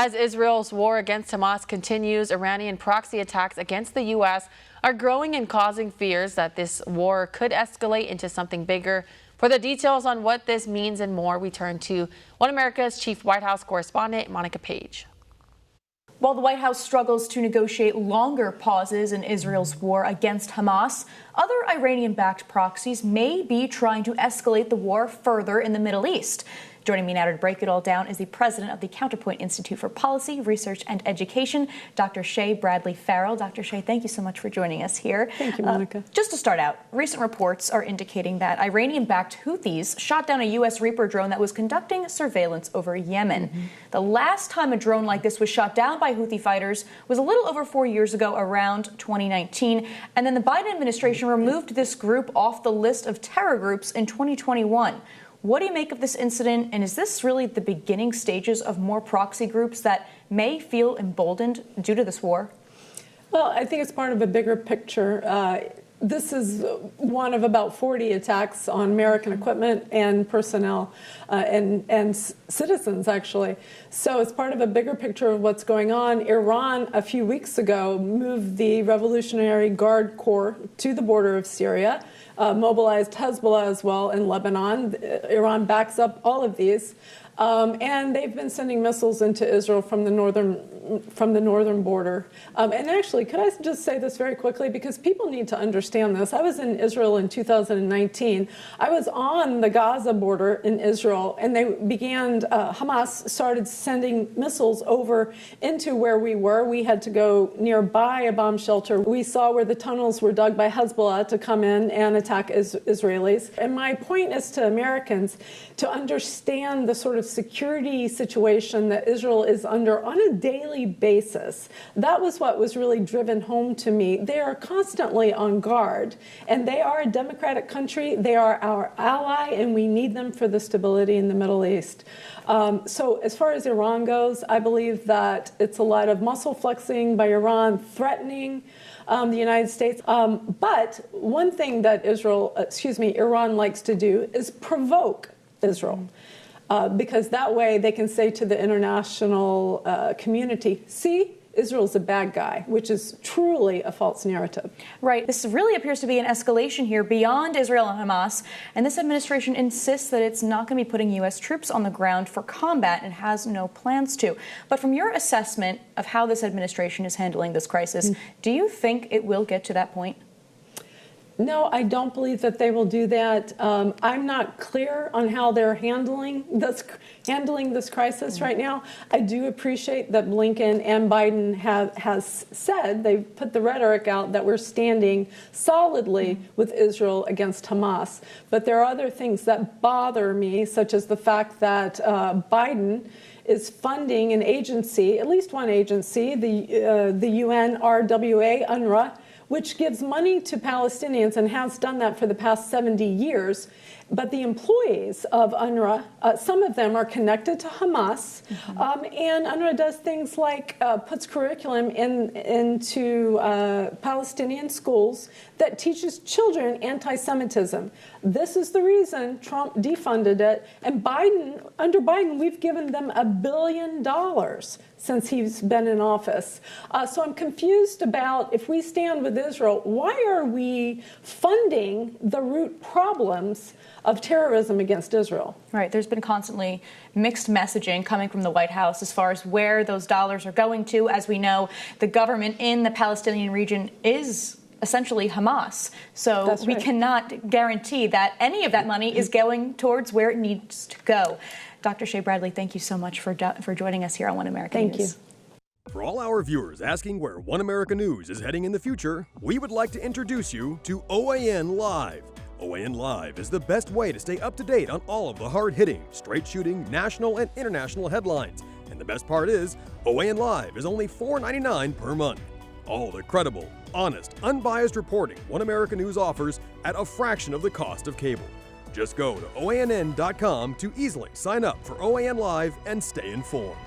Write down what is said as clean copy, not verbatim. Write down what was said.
As Israel's war against Hamas continues, Iranian proxy attacks against the U.S. are growing and causing fears that this war could escalate into something bigger. For the details on what this means and more, we turn to One America's chief White House correspondent, Monica Page. While the White House struggles to negotiate longer pauses in Israel's war against Hamas, other Iranian-backed proxies may be trying to escalate the war further in the Middle East. Joining me now to break it all down is the president of the Counterpoint Institute for Policy, Research and Education, Dr. Shea Bradley Farrell. Dr. Shea, thank you so much for joining us here. Thank you, Monica. Just to start out, recent reports are indicating that Iranian-backed Houthis shot down a U.S. Reaper drone that was conducting surveillance over Yemen. The last time a drone like this was shot down by Houthi fighters was a little over 4 years ago, around 2019. And then the Biden administration removed this group off the list of terror groups in 2021. What do you make of this incident, and is this really the beginning stages of more proxy groups that may feel emboldened due to this war? Well, I think it's part of a bigger picture. This is one of about 40 attacks on American equipment and personnel and citizens, actually. So it's part of a bigger picture of what's going on. Iran, a few weeks ago, moved the Revolutionary Guard Corps to the border of Syria, mobilized Hezbollah as well in Lebanon. Iran backs up all of these. And they've been sending missiles into Israel from the northern border. And actually, could I just say this very quickly, because people need to understand this. I was in Israel in 2019. I was on the Gaza border in Israel, and they began, Hamas started sending missiles over into where we were. We had to go nearby a bomb shelter. We saw where the tunnels were dug by Hezbollah to come in and attack Israelis. And my point is to Americans to understand the sort of security situation that Israel is under on a daily basis. That was what was really driven home to me. They are constantly on guard, and they are a democratic country. They are our ally, and we need them for the stability in the Middle East. So as far as Iran goes, I believe that it's a lot of muscle flexing by Iran, threatening the United States. But one thing that Iran likes to do is provoke Israel. Because that way they can say to the international community, see, Israel's a bad guy, which is truly a false narrative. Right. This really appears to be an escalation here beyond Israel and Hamas, and this administration insists that it's not going to be putting U.S. troops on the ground for combat and has no plans to. But from your assessment of how this administration is handling this crisis, do you think it will get to that point? No, I don't believe that they will do that. I'm not clear on how they're handling this crisis right now. I do appreciate that Blinken and Biden has said, they've put the rhetoric out that we're standing solidly with Israel against Hamas. But there are other things that bother me, such as the fact that Biden is funding an agency, at least one agency, the UN RWA, UNRWA, which gives money to Palestinians and has done that for the past 70 years. But the employees of UNRWA, some of them are connected to Hamas, and UNRWA does things like puts curriculum into Palestinian schools that teaches children anti-Semitism. This is the reason Trump defunded it, and under Biden, we've given them $1 billion since he's been in office. So I'm confused about, if we stand with Israel, why are we funding the root problems of terrorism against Israel? Right. There's been constantly mixed messaging coming from the White House as far as where those dollars are going to. As we know, the government in the Palestinian region is essentially Hamas. So we cannot guarantee that any of that money is going towards where it needs to go. Dr. Shea Bradley, thank you so much for joining us here on One America News. Thank you. For all our viewers asking where One America News is heading in the future, we would like to introduce you to OAN Live. OAN Live is the best way to stay up to date on all of the hard-hitting, straight-shooting, national and international headlines. And the best part is, OAN Live is only $4.99 per month. All the credible, honest, unbiased reporting One America News offers at a fraction of the cost of cable. Just go to OANN.com to easily sign up for OAN Live and stay informed.